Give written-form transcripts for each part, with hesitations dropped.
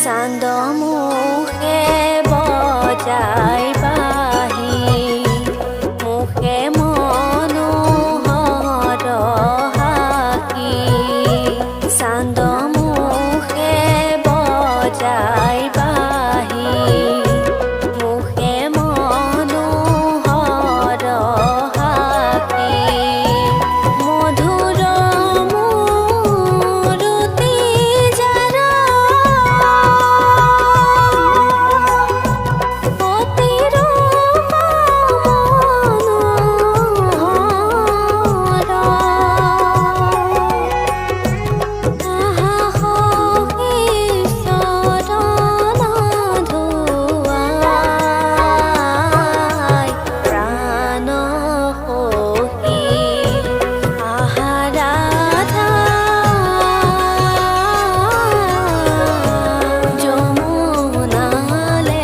চান্দ মুখে বজাই বাহি মুখে মনোহৰ হাকি চান্দ মুখে বজাই বাহি মুখে মনোহৰ হাকি মধুৰ মূৰতি যাৰা অতিৰ মনোহৰ আহা সখী চৰণ ধুৱাই প্ৰাণ সখী আহা ৰাধা যমুনালে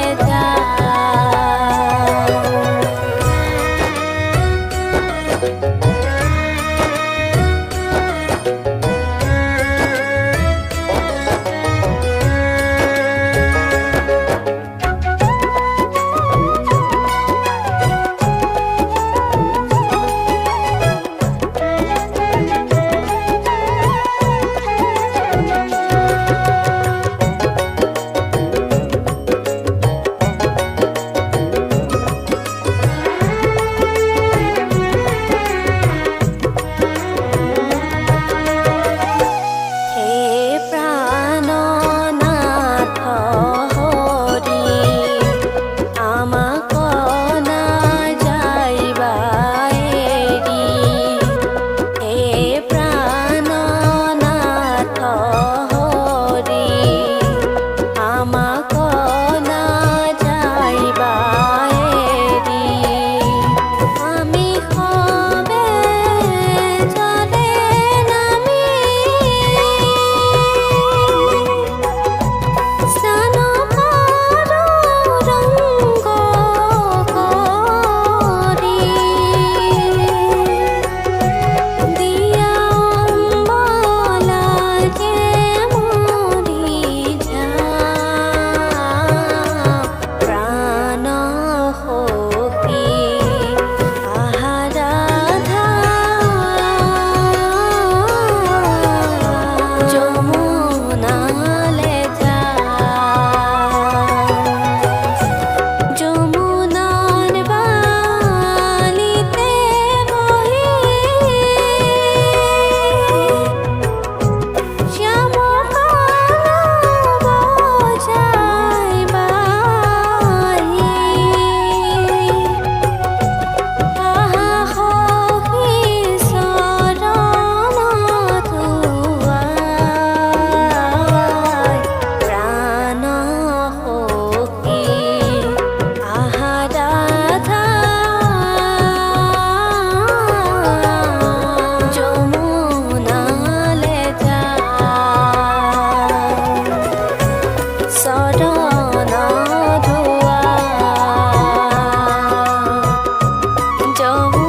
হে প্ৰাণনাথ হৰি আমাক নাযাইবা এৰি হে প্ৰাণনাথ হৰি আমাক নাযাইবা এৰি আমি সবে জলে নামি স্নান কৰো ৰংগ কৰি দিয়া অম্বলা যে মৰি যাওঁ প্ৰাণ সখী আহা ৰাধা যমুনালে যমুনাৰ বালিতে বহি শ্যামকান বজাই বাহি আহা সখী চৰণ ধুৱাই প্ৰাণ সখী আহা ৰাধা যমুনালে চৰণ ধুৱা যমুনা